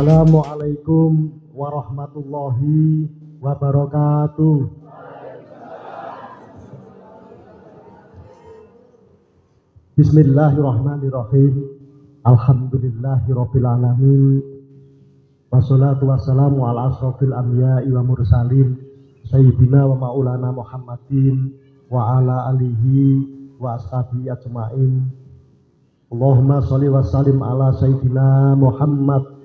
Assalamualaikum warahmatullahi wabarakatuh. Bismillahirrahmanirrahim. Alhamdulillahirabbil alamin. Wassalatu wassalamu ala asrofil anbiya'i wa mursalin sayyidina wa maulana Muhammadin wa ala alihi wa ashabihi ajmain. Allahumma sholli wa sallim ala sayyidina Muhammad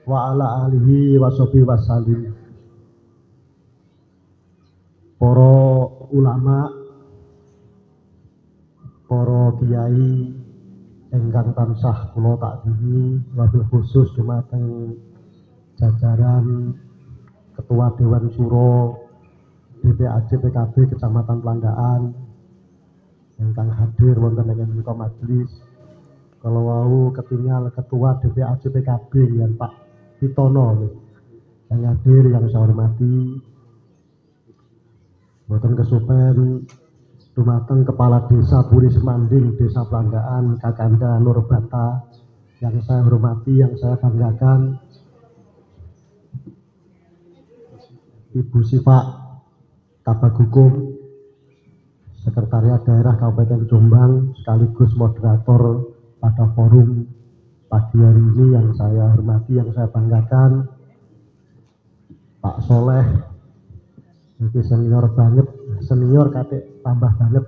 wa ala alihi wa sahbihi wa sallim. Para ulama, para kiai ingkang tansah kula takdimi, wabil khusus dumateng jajaran Ketua Dewan Syuro DPAJ PKB Kecamatan Pelandaan ingkang hadir wonten ing menika majelis. Kalau wau ketinggal Ketua DPAJ PKB yang Pak Titono yang hadir, yang saya hormati, boten kesupen dumateng Kepala Desa Puri Semanding, Desa Pelandaan, Kakanda Nurbata yang saya hormati, yang saya banggakan, Ibu Sifa Kabag Hukum Sekretariat Daerah Kabupaten Jombang sekaligus moderator pada forum pagi hari ini, yang saya hormati, yang saya banggakan, Pak Soleh, ini senior banget, senior katik tambah banget,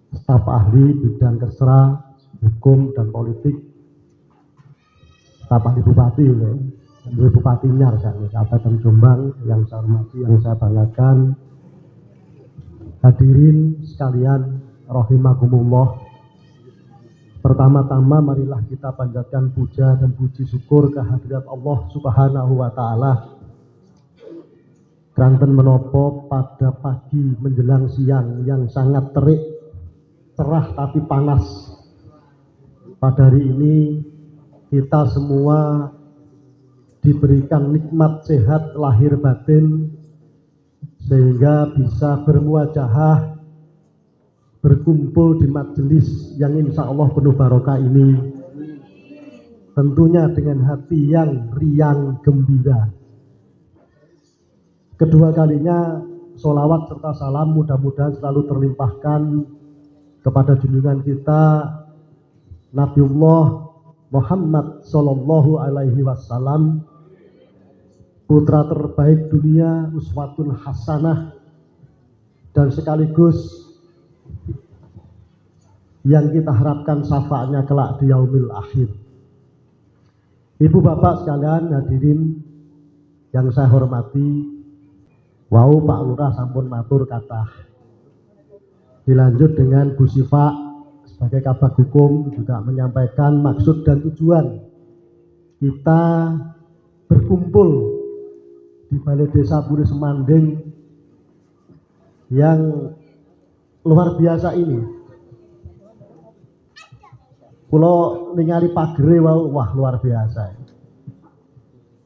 staf ahli bidang kesra, hukum dan politik, staf ahli bupati, Bupati Nyar, Kabupaten Jombang, yang saya hormati, yang saya banggakan. Hadirin sekalian rahimakumullah. Pertama-tama marilah kita panjatkan puja dan puji syukur kehadirat Allah Subhanahu wa taala. Kranten menopo pada pagi menjelang siang yang sangat terik, cerah tapi panas. Pada hari ini kita semua diberikan nikmat sehat lahir batin sehingga bisa bermuajahah, berkumpul di majelis yang insya Allah penuh barokah ini, tentunya dengan hati yang riang gembira. Kedua kalinya sholawat serta salam mudah-mudahan selalu terlimpahkan kepada junjungan kita Nabiullah Muhammad Sallallahu Alaihi Wasallam, putra terbaik dunia, uswatun hasanah, dan sekaligus yang kita harapkan syafaatnya kelak di yaumil akhir. Ibu bapak sekalian hadirin yang saya hormati, wau Pak Lurah sampun matur kathah. Dilanjut dengan Bu Sifa sebagai Kabag Hukum juga menyampaikan maksud dan tujuan kita berkumpul di Balai Desa Puri Semanding yang luar biasa ini. Kulo ningali pagere wah luar biasa.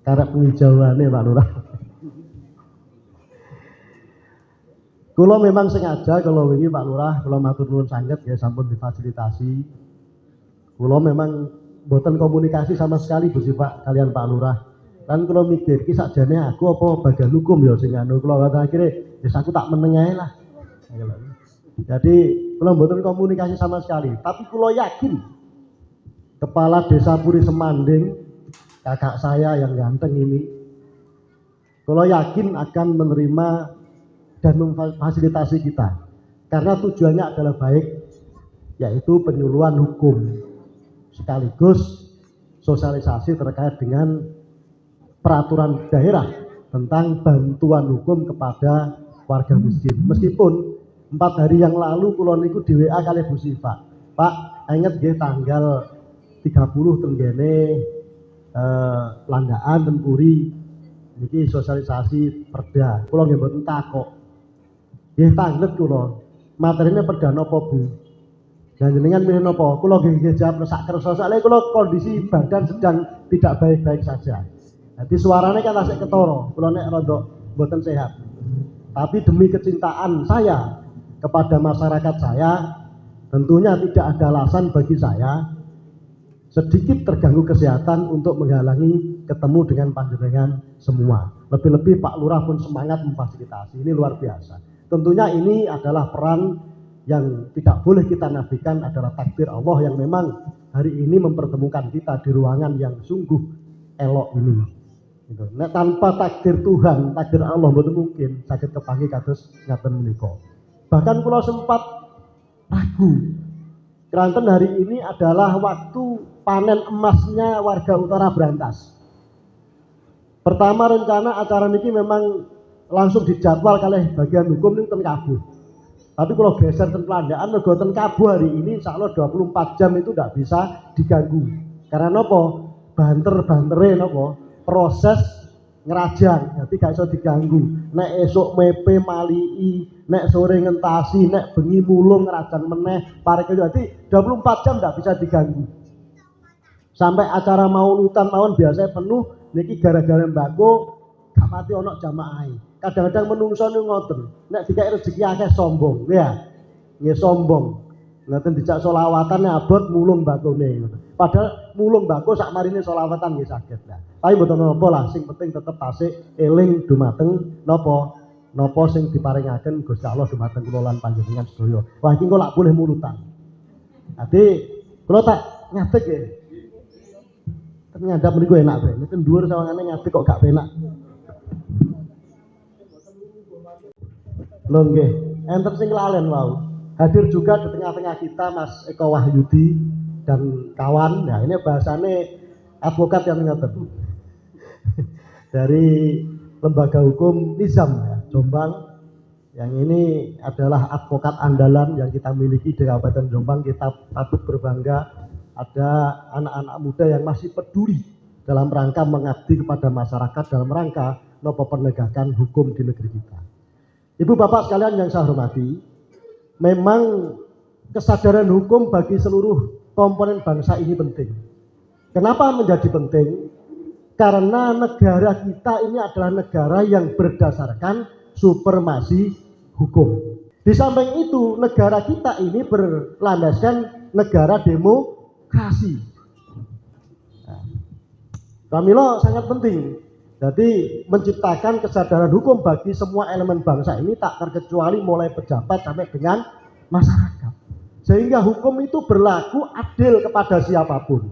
Karena penghijauannya Pak Lurah. Kulo memang sengaja kalau ini Pak Lurah, kulo matur nuwun sanget ya sampun difasilitasi. Kulo memang boten komunikasi sama sekali Bu Sifa kalian Pak Lurah. Kan kulo mikir ki sakjane aku apa bagian hukum ya sing anu, kulo akhirnya wis aku tak meneng ae lah. Jadi kulo boten komunikasi sama sekali, tapi kulo yakin Kepala Desa Puri Semanding, kakak saya yang ganteng ini, kulo yakin akan menerima dan memfasilitasi kita, karena tujuannya adalah baik, yaitu penyuluhan hukum sekaligus sosialisasi terkait dengan peraturan daerah tentang bantuan hukum kepada warga miskin. Meskipun 4 hari yang lalu kulon niku di WA kali Bu Sifa, Pak inget nggih tanggal 30 tenggene Pelandaan dan Puri niki sosialisasi perda. Kula nggih mboten takok. Nggih tanglet kula. Materine perda napa Bu? Dan jenengan milih napa? Kula nggih jawab sak kersa soalé kula kondisi badan sedang tidak baik-baik saja. Jadi suaranya kan tasik ketara, kula nek rada mboten sehat. Tapi demi kecintaan saya kepada masyarakat saya, tentunya tidak ada alasan bagi saya sedikit terganggu kesehatan untuk menghalangi ketemu dengan panjenengan semua. Lebih-lebih Pak Lurah pun semangat memfasilitasi. Ini luar biasa. Tentunya ini adalah peran yang tidak boleh kita nafikan, adalah takdir Allah yang memang hari ini mempertemukan kita di ruangan yang sungguh elok ini. Gitu. Nah, tanpa takdir Tuhan, takdir Allah mboten mungkin sakit kepanggih kados ngaten menika. Bahkan kula sempat ragu. Keranten hari ini adalah waktu panen emasnya warga Utara Brantas. Pertama rencana acara niki memang langsung dijadwal kalih bagian hukum ini ten Kabuh. Tapi kalau geser ten Pelandaan mergo ten Kabuh hari ini insyaallah 24 jam itu tidak bisa diganggu. Karena nopo? Banter-bantere nopo? Proses ngerajang, jadi gak iso diganggu. Nek esuk mepe malii, nek sore ngentasi, nek bengi mulung ngerajang meneh, parek jadi 24 jam tidak bisa diganggu. Sampai acara maulutan mawon biasanya penuh, niki gara-gara mbako gak mati ono jamaahe. Kadang-kadang menungso niku ngoten, nek dikai rezeki akeh sombong, ya. Nggih sombong. Ngoten dijak selawatan abot mulung mbakone. Padahal mulung mbako sak marine selawatan nggih saged lah. Tapi mboten napa lah, sing penting tetep tasik eling dumateng napa sing diparingaken Gusti Allah dumateng kula lan panjenengan sedaya. Wah iki kok lak boleh mulutan. Dadi kula tak ngadeg nggih. Ten ngandhap mriku enak bae. Nek dhuwur sawangane ngadeg kok gak penak. Lho nggih, enten sing lalen wau. Hadir juga di tengah-tengah kita Mas Eko Wahyudi dan kawan. Nah, ini bahasane advokat yang ngoten. Dari lembaga hukum Nizam ya, Jombang. Yang ini adalah advokat andalan yang kita miliki di Kabupaten Jombang. Kita patut berbangga ada anak-anak muda yang masih peduli dalam rangka mengabdi kepada masyarakat, dalam rangka nopo penegakan hukum di negeri kita. Ibu bapak sekalian yang saya hormati, memang kesadaran hukum bagi seluruh komponen bangsa ini penting. Kenapa menjadi penting? Karena negara kita ini adalah negara yang berdasarkan supremasi hukum. Di samping itu, negara kita ini berlandaskan negara demokrasi. Nah, pramila sangat penting. Jadi menciptakan kesadaran hukum bagi semua elemen bangsa ini tak terkecuali mulai pejabat sampai dengan masyarakat. Sehingga hukum itu berlaku adil kepada siapapun.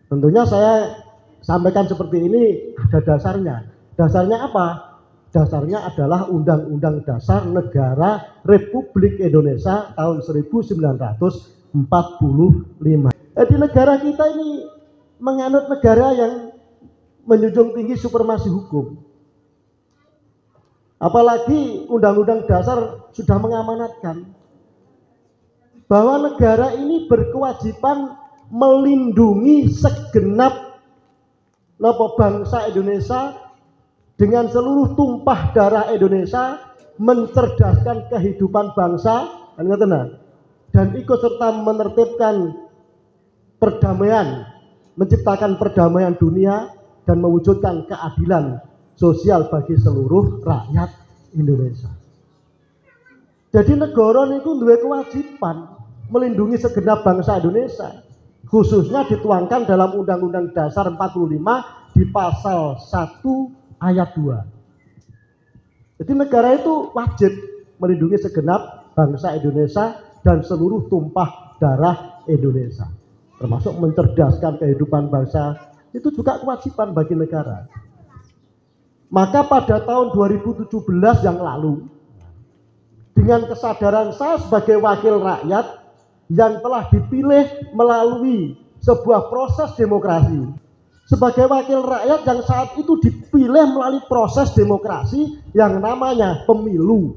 Tentunya saya sampaikan seperti ini ada dasarnya. Dasarnya apa? Dasarnya adalah Undang-Undang Dasar Negara Republik Indonesia tahun 1945. Jadi negara kita ini menganut negara yang menjunjung tinggi supremasi hukum. Apalagi Undang-Undang Dasar sudah mengamanatkan bahwa negara ini berkewajiban melindungi segenap bangsa Indonesia dengan seluruh tumpah darah Indonesia, mencerdaskan kehidupan bangsa dan ikut serta menertibkan perdamaian, menciptakan perdamaian dunia dan mewujudkan keadilan sosial bagi seluruh rakyat Indonesia. Jadi negara niku duwe kewajiban melindungi segenap bangsa Indonesia, khususnya dituangkan dalam Undang-Undang Dasar 45 di pasal 1 ayat 2. Jadi negara itu wajib melindungi segenap bangsa Indonesia dan seluruh tumpah darah Indonesia, termasuk mencerdaskan kehidupan bangsa. Itu juga kewajiban bagi negara. Maka pada tahun 2017 yang lalu, dengan kesadaran saya sebagai wakil rakyat yang telah dipilih melalui sebuah proses demokrasi, sebagai wakil rakyat yang saat itu dipilih melalui proses demokrasi yang namanya pemilu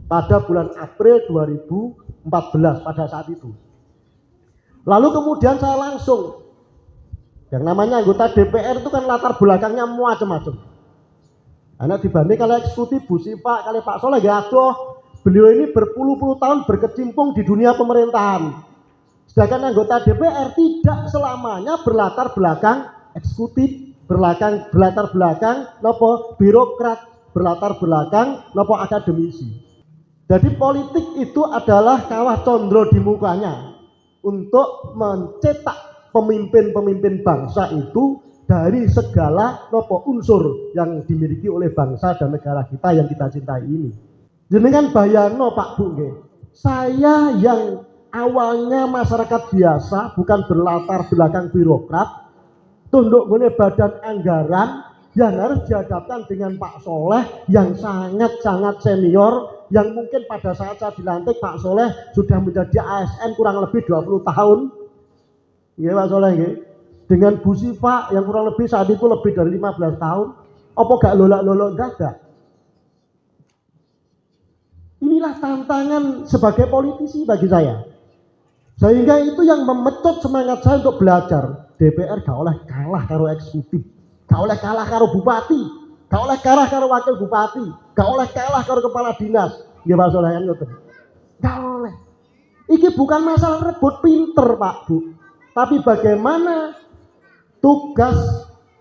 pada bulan April 2014 pada saat itu. Lalu kemudian saya langsung, yang namanya anggota DPR itu kan latar belakangnya macam-macam. Anak dibanding kalau eksekutif Bu Sipa, kalau Pak Soleh ya aduh, beliau ini berpuluh-puluh tahun berkecimpung di dunia pemerintahan. Sedangkan anggota DPR tidak selamanya berlatar belakang eksekutif, berlatar belakang nopo birokrat, berlatar belakang nopo akademisi. Jadi politik itu adalah kawah condro di mukanya untuk mencetak pemimpin-pemimpin bangsa itu dari segala unsur yang dimiliki oleh bangsa dan negara kita yang kita cintai ini. Jenengan bayangno Pak Bu nggih. Saya yang awalnya masyarakat biasa, bukan berlatar belakang birokrat, tunduk gune badan anggaran yang harus dihadapkan dengan Pak Soleh yang sangat-sangat senior, yang mungkin pada saat saya dilantik Pak Soleh sudah menjadi ASN kurang lebih 20 tahun. Nggih Pak Soleh nggih. Dengan Bu Siva yang kurang lebih saat itu lebih dari 15 tahun. Apa gak lolak-lolok dadak? Inilah tantangan sebagai politisi bagi saya. Sehingga itu yang memecut semangat saya untuk belajar. DPR gak oleh kalah karo eksekutif, gak oleh kalah karo bupati, gak oleh kalah karo wakil bupati, gak oleh kalah karo kepala dinas. Ya Pak Soleh kan ngoten. Gak oleh. Iki bukan masalah rebut pinter Pak Bu, tapi bagaimana tugas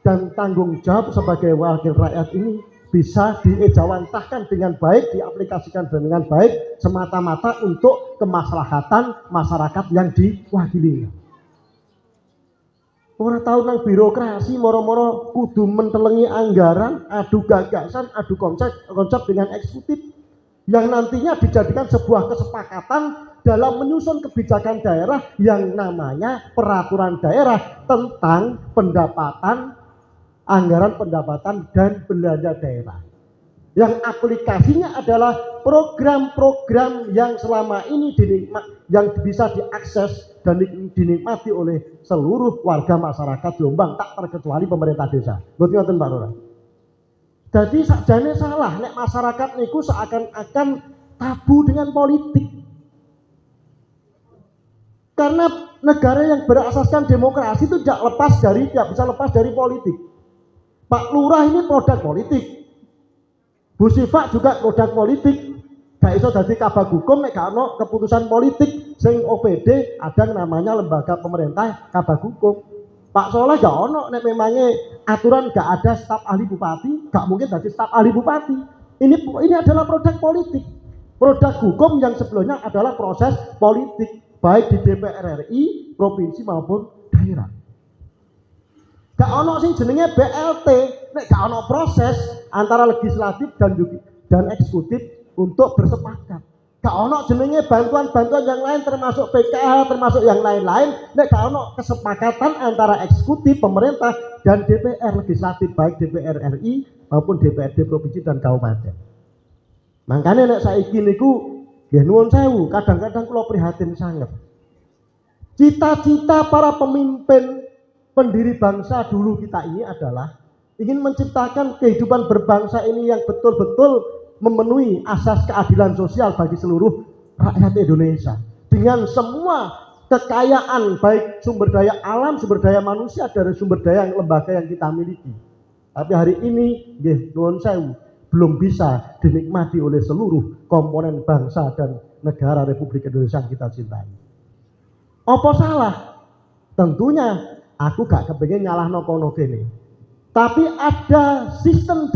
dan tanggung jawab sebagai wakil rakyat ini bisa diejawantahkan dengan baik, diaplikasikan dengan baik semata-mata untuk kemaslahatan masyarakat yang diwakili. Orang tahu nang birokrasi moro-moro kudu mentelengi anggaran, adu gagasan, adu konsep dengan eksekutif yang nantinya dijadikan sebuah kesepakatan dalam menyusun kebijakan daerah yang namanya peraturan daerah tentang pendapatan, anggaran pendapatan dan belanja daerah. Yang aplikasinya adalah program-program yang selama ini yang bisa diakses dan dinikmati oleh seluruh warga masyarakat Jombang tak terkecuali pemerintah desa. Betul ngoten Pak Lurah. Jadi sakjane salah nek masyarakat niku seakan-akan tabu dengan politik. Karena negara yang berasaskan demokrasi itu tidak bisa lepas dari politik. Pak Lurah ini produk politik. Bu Siva juga produk politik. Gak iso dadi kabag hukum nek gak ono keputusan politik sing OPD ada namanya lembaga pemerintah kabag hukum. Pak Soleh gak ono nek memangnya aturan gak ada staf ahli bupati, gak mungkin dadi staf ahli bupati. Ini adalah produk politik. Produk hukum yang sebelumnya adalah proses politik baik di DPR RI, provinsi maupun daerah. Gak ono sing jenenge BLT, nek gak ono proses antara legislatif dan eksekutif untuk bersepakat. Gak ono jenenge bantuan-bantuan yang lain termasuk PKH, termasuk yang lain-lain, nek gak ono kesepakatan antara eksekutif, pemerintah dan DPR legislatif baik DPR RI maupun DPRD provinsi dan kabupaten. Makanya nek saiki niku nggih nuwun sewu, kadang-kadang kula prihatin sangat. Cita-cita para pemimpin pendiri bangsa dulu kita ini adalah ingin menciptakan kehidupan berbangsa ini yang betul-betul memenuhi asas keadilan sosial bagi seluruh rakyat Indonesia dengan semua kekayaan baik sumber daya alam, sumber daya manusia dari sumber daya lembaga yang kita miliki. Tapi hari ini nggih nuwun sewu belum bisa dinikmati oleh seluruh komponen bangsa dan negara Republik Indonesia yang kita cintai. Apa salah? Tentunya aku gak kepengen nyalahno kono kene. Tapi ada sistem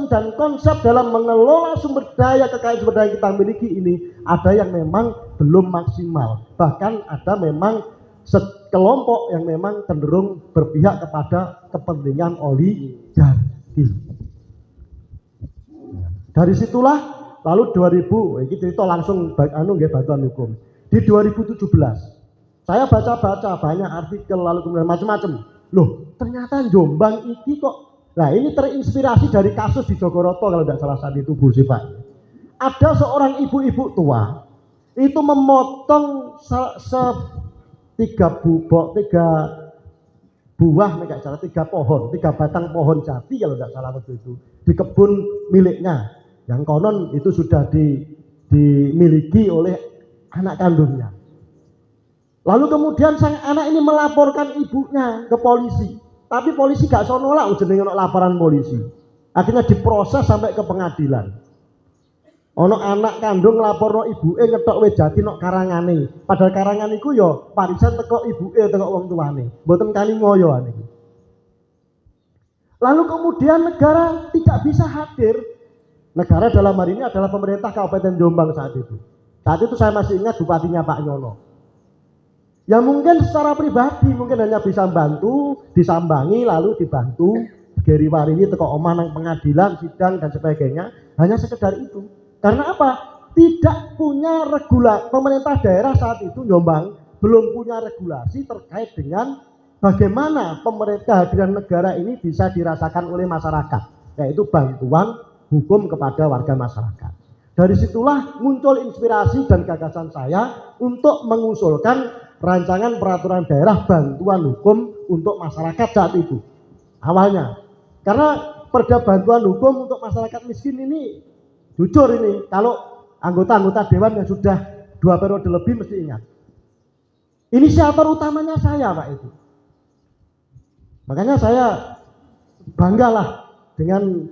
dan konsep dalam mengelola sumber daya kekayaan sumber daya yang kita miliki ini ada yang memang belum maksimal. Bahkan ada memang sekelompok yang memang cenderung berpihak kepada kepentingan oligarki. Dari situlah lalu 2000 ini cerita langsung bantuan hukum. Di 2017 saya baca-baca banyak artikel lalu kemudian macam-macam. Loh, ternyata Jombang ini kok. Nah, ini terinspirasi dari kasus di Jogoroto kalau tidak salah saat itu Bu Siva. Ada seorang ibu-ibu tua itu memotong tiga buah, tiga batang pohon jati kalau tidak salah waktu itu di kebun miliknya. Yang konon itu sudah dimiliki oleh anak kandungnya. Lalu kemudian sang anak ini melaporkan ibunya ke polisi. Tapi polisi gak iso nolak jenenge laporan polisi. Akhirnya diproses sampai ke pengadilan. Ono anak kandung laporno ibuke ngetok wit jati nok karangane. Padahal karangan iku ya parisan teko ibuke teko wong tuane. Mboten kali ngoyo niki. Lalu kemudian negara tidak bisa hadir Negara dalam hari ini adalah pemerintah Kabupaten Jombang saat itu. Saat itu saya masih ingat bupatinya Pak Nyono. Ya mungkin secara pribadi mungkin hanya bisa bantu, disambangi lalu dibantu, geri-warini teko omah nang pengadilan, sidang dan sebagainya, hanya sekedar itu. Karena apa? Tidak punya pemerintah daerah saat itu Jombang belum punya regulasi terkait dengan bagaimana kehadiran negara ini bisa dirasakan oleh masyarakat, yaitu bantuan hukum kepada warga masyarakat. Dari situlah muncul inspirasi dan gagasan saya untuk mengusulkan rancangan peraturan daerah bantuan hukum untuk masyarakat saat itu. Awalnya, karena perda bantuan hukum untuk masyarakat miskin ini, jujur ini, kalau anggota-anggota dewan yang sudah 2 periode lebih mesti ingat. Inisiator utamanya saya Pak itu. Makanya saya banggalah dengan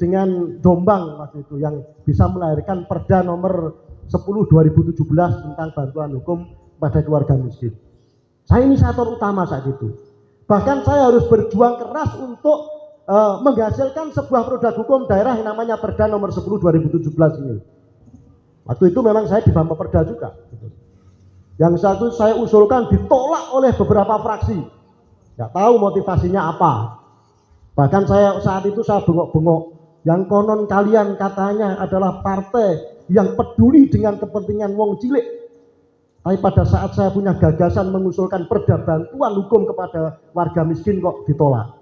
Jombang waktu itu yang bisa melahirkan Perda nomor 10 2017 tentang bantuan hukum pada keluarga miskin. Saya inisiator utama saat itu. Bahkan saya harus berjuang keras untuk menghasilkan sebuah produk hukum daerah yang namanya Perda nomor 10 2017 ini. Waktu itu memang saya di Bampeperda juga. Yang satu saya usulkan ditolak oleh beberapa fraksi. Nggak tahu motivasinya apa. Bahkan saat itu saya bengok-bengok, yang konon kalian katanya adalah partai yang peduli dengan kepentingan wong cilik. Tapi pada saat saya punya gagasan mengusulkan perda bantuan hukum kepada warga miskin kok ditolak.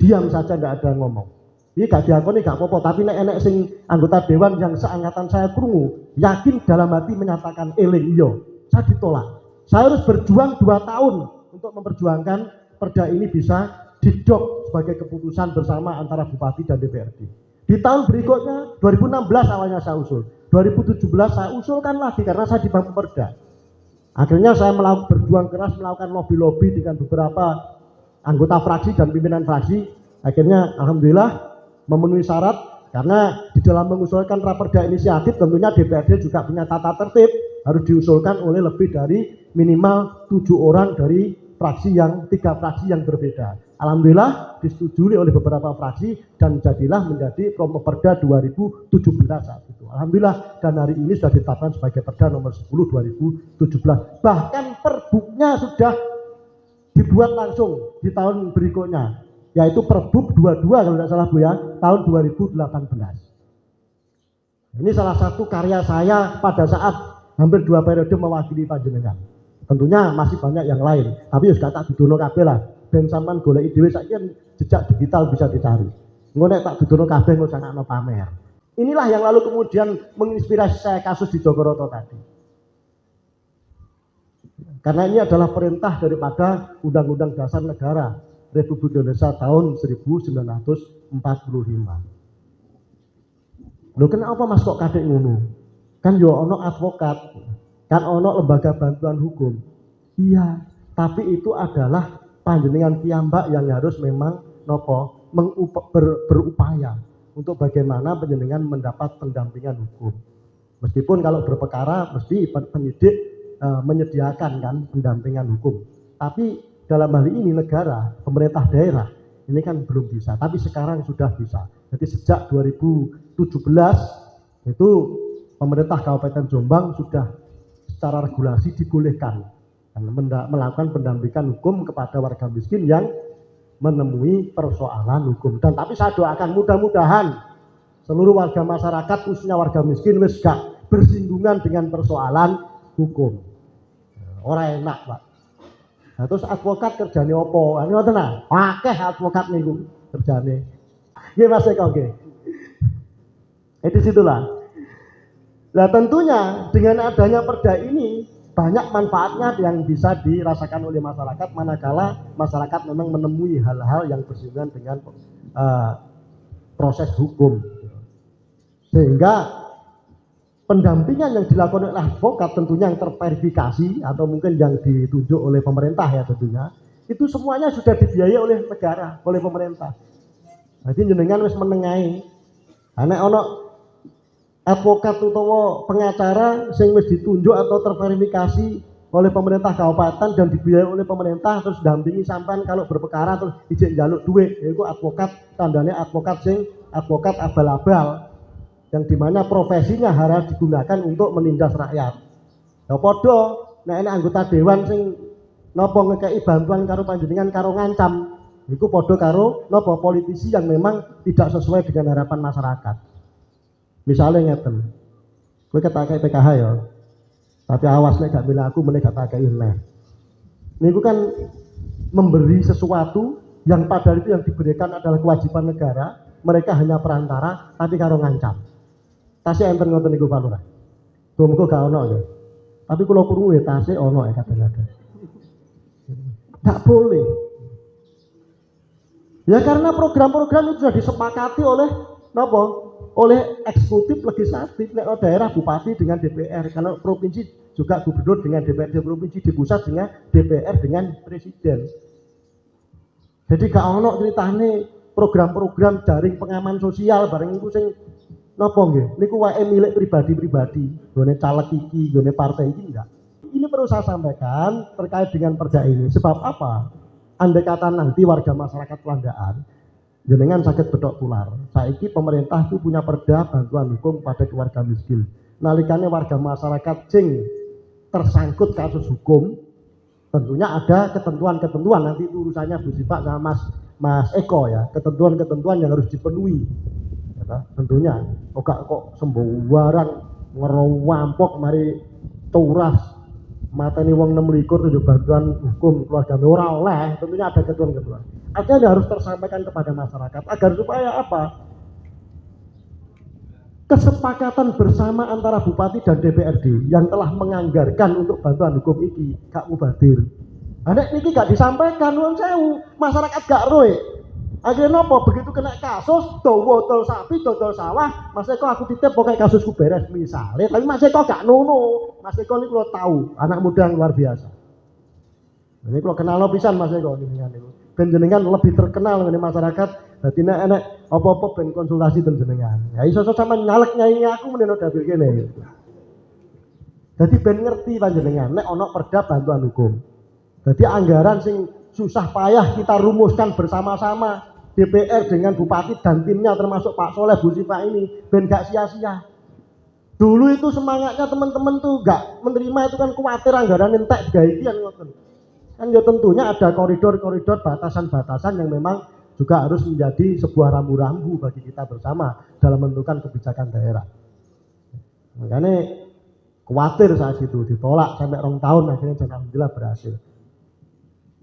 Diam saja, nggak ada ngomong. Ini gak diakoni gak apa-apa, tapi enek sing anggota dewan yang seangkatan saya krungu, yakin dalam hati menyatakan eling iyo, saya ditolak. Saya harus berjuang 2 tahun untuk memperjuangkan perda ini bisa didok sebagai keputusan bersama antara bupati dan DPRD. Di tahun berikutnya 2016 awalnya saya usul, 2017 saya usulkan lagi karena saya di Bampeperda. Akhirnya saya berjuang keras melakukan lobby-lobby dengan beberapa anggota fraksi dan pimpinan fraksi. Akhirnya alhamdulillah memenuhi syarat, karena di dalam mengusulkan raperda inisiatif tentunya DPRD juga punya tata tertib, harus diusulkan oleh lebih dari minimal 7 orang dari fraksi 3 fraksi yang berbeda. Alhamdulillah disetujui oleh beberapa fraksi dan jadilah menjadi Perda 2017 saat itu. Alhamdulillah, dan hari ini sudah ditetapkan sebagai Perda nomor 10 2017. Bahkan perbuknya sudah dibuat langsung di tahun berikutnya, yaitu Perbuk 22 kalau tidak salah Bu ya, tahun 2018. Ini salah satu karya saya pada saat hampir 2 periode mewakili panjenengan. Tentunya masih banyak yang lain, tapi ya tak dudono kabeh lah. Ben sampean goleki dhewe saiki jejak digital bisa dicari. Engko nek tak dudono kabeh engko sanakno pamer. Inilah yang lalu kemudian menginspirasi saya kasus di Jogoroto tadi. Karena ini adalah perintah daripada Undang-Undang Dasar Negara Republik Indonesia tahun 1945. Loh kenapa Mas kok kadek ngono? Kan yo ono advokat, kan ono lembaga bantuan hukum. Iya, tapi itu adalah panjenengan piyambak yang harus memang berupaya untuk bagaimana panjenengan mendapat pendampingan hukum. Meskipun kalau berperkara mesti penyidik menyediakan kan pendampingan hukum. Tapi dalam hal ini negara, pemerintah daerah ini kan belum bisa, tapi sekarang sudah bisa. Jadi sejak 2017 itu pemerintah Kabupaten Jombang sudah secara regulasi dibolehkan melakukan pendampingan hukum kepada warga miskin yang menemui persoalan hukum. Dan tapi saya doakan mudah-mudahan seluruh warga masyarakat khususnya warga miskin wis gak bersinggungan dengan persoalan hukum. Orang enak Pak. Nah, terus advokat kerjane opo? Ini ngoten nah, akeh advokat niku kerjane. Nggih Mas Eko nggih. Di situlah. Nah tentunya dengan adanya perda ini banyak manfaatnya yang bisa dirasakan oleh masyarakat manakala masyarakat memang menemui hal-hal yang bersinggungan dengan proses hukum. Sehingga pendampingan yang dilakukan oleh advokat tentunya yang terverifikasi atau mungkin yang ditunjuk oleh pemerintah ya tentunya, itu semuanya sudah dibiayai oleh negara, oleh pemerintah. Jadi jenengan wis menengahi. Ana ono advokat utawa pengacara sing wis ditunjuk atau terverifikasi oleh pemerintah kabupaten dan dibiayai oleh pemerintah, terus dampingi sampean kalau berperkara terus ijek njaluk duit, yaitu advokat, tandanya advokat sing advokat abal-abal. yang dimana profesinya harus digunakan untuk menindas rakyat. Ya padha nek anggota dewan sing napa ngekeki bantuan karo panjenengan karo ngancam, iku padha karo napa politisi yang memang tidak sesuai dengan harapan masyarakat. Misalnya ngeten, kowe ketakai PKH ya, tapi awas nek gak milih aku meneh gak takai neh. Niku kan memberi sesuatu yang padahal itu yang diberikan adalah kewajiban negara, mereka hanya perantara tapi karo ngancam. Tasih enten ngoten niku Pak Lurah. Muga gak ono ya. Tapi kula krungu ya tasih ono ya kadang-kadang. Enggak boleh. Ya karena program-program itu sudah disepakati oleh napa? Oleh eksekutif legislatif, nek daerah bupati dengan DPR, kalau provinsi juga gubernur dengan DPRD provinsi, di pusat dengan DPR dengan presiden. Jadi gak ono ceritane program-program jaring pengaman sosial bareng iku sing napa nggih? Niku wae milik pribadi-pribadi, gone caleg iki, gone partai iki enggak. Ini perlu saya sampaikan terkait dengan perda ini. Sebab apa? Andai kata nanti warga masyarakat Pelandaan jenengan sakit bedok tular. Saiki pemerintah itu punya perda bantuan hukum pada keluarga miskin. Nalikane warga masyarakat sing tersangkut kasus hukum, tentunya ada ketentuan-ketentuan, nanti itu urusannya Bu Sipak sama Mas Eko ya, ketentuan-ketentuan yang harus dipenuhi. Ya, tentunya kok sembarang ngerowampok mari turas mateni wong 6 tujuh bantuan hukum keluarga ora oleh, tentunya ada ketentuan-ketentuan. Artinya harus tersampaikan kepada masyarakat agar supaya apa? Kesepakatan bersama antara bupati dan DPRD yang telah menganggarkan untuk bantuan hukum iki gak mubadir. Nek niki gak disampaikan wong sewu, masyarakat gak roe. Akhirnya nopo begitu kena kasus dawa tol sapi dodol sawah, Mas Eko aku titip pokoknya kasusku beres misalnya, tapi Mas Eko gak nono. Mas Eko ini kalau tahu anak muda yang luar biasa. Ini kalau kenal lo pisan Mas Eko ini ben jenengan lebih terkenal dengan masyarakat. Dadi nek enek apa-apa ben konsultasi ten jenengan. Ya iso sama nyalek nyai aku meneno dapil kene. Jadi ben ngerti panjenengan nek ana perda bantuan hukum. Jadi anggaran sing susah payah kita rumuskan bersama-sama DPR dengan bupati dan timnya termasuk Pak Soleh Bu Sipa ini ben gak sia-sia. Dulu itu semangatnya teman-teman tuh gak menerima itu kan khawatir anggaran entek gaikian ngoten. Kan ya tentunya ada koridor-koridor batasan-batasan yang memang juga harus menjadi sebuah rambu-rambu bagi kita bersama dalam menentukan kebijakan daerah. Makanya khawatir saat itu ditolak sampai 2 tahun akhirnya alhamdulillah berhasil.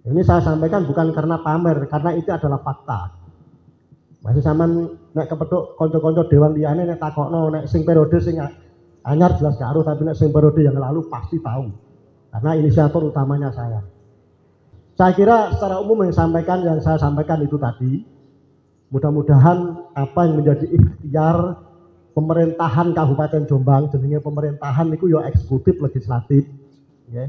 Ini saya sampaikan bukan karena pamer, karena itu adalah fakta. Masih sampean nek kepethuk kanca-kanca dewan liyane nek takokno nek sing periode sing anyar jelas gak aruh, tapi nek sing periode yang lalu pasti tahu. Karena inisiator utamanya saya. Saya kira secara umum yang saya sampaikan itu tadi. Mudah-mudahan apa yang menjadi ikhtiar pemerintahan Kabupaten Jombang, jenenge pemerintahan itu ya eksekutif legislatif, ya.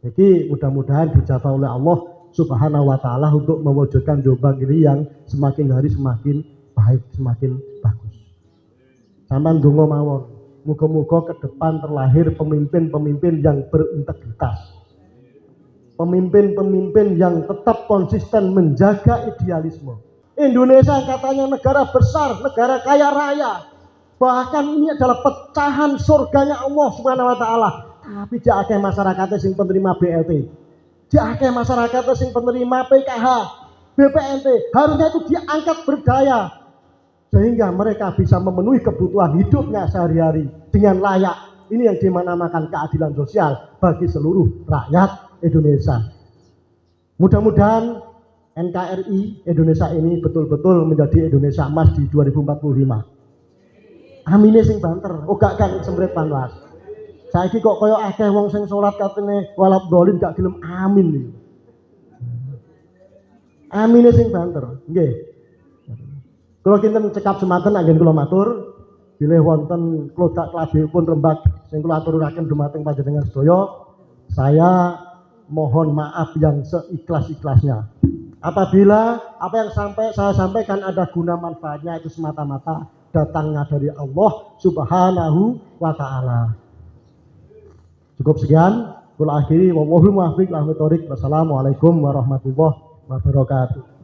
Jadi mudah-mudahan dijabah oleh Allah Subhanahu wa taala untuk mewujudkan Jombang ini yang semakin hari semakin baik, semakin bagus. Sampeyan ndonga mawon, muga-muga ke depan terlahir pemimpin-pemimpin yang berintegritas. Pemimpin-pemimpin yang tetap konsisten menjaga idealisme. Indonesia katanya negara besar, negara kaya raya. Bahkan ini adalah pecahan surganya Allah Subhanahu wa taala. Tapi dia akeh masyarakatnya sing penerima BLT. Dia akeh masyarakatnya sing penerima PKH, BPNT. Harusnya itu diangkat berdaya sehingga mereka bisa memenuhi kebutuhan hidupnya sehari-hari dengan layak. Ini yang dinamakan keadilan sosial bagi seluruh rakyat Indonesia. Mudah-mudahan NKRI Indonesia ini betul-betul menjadi Indonesia emas di 2045. Amin sing banter, gak sembret panwas. Saiki kok koyo akeh wong sing salat katene walab dolin gak gelem amin iki. Amine sing banter, nggih. Kula kinten cekap semanten anggen kula matur, bilih wonten klodak klabipun rembag sing kula aturaken dumateng panjenengan sedaya, saya mohon maaf yang seikhlas-ikhlasnya. Apabila apa yang saya sampaikan ada guna manfaatnya itu semata-mata datangnya dari Allah Subhanahu wa taala. Cukup sekian, kula akhiri, wallahul muwaffiq. Wassalamualaikum warahmatullahi wabarakatuh.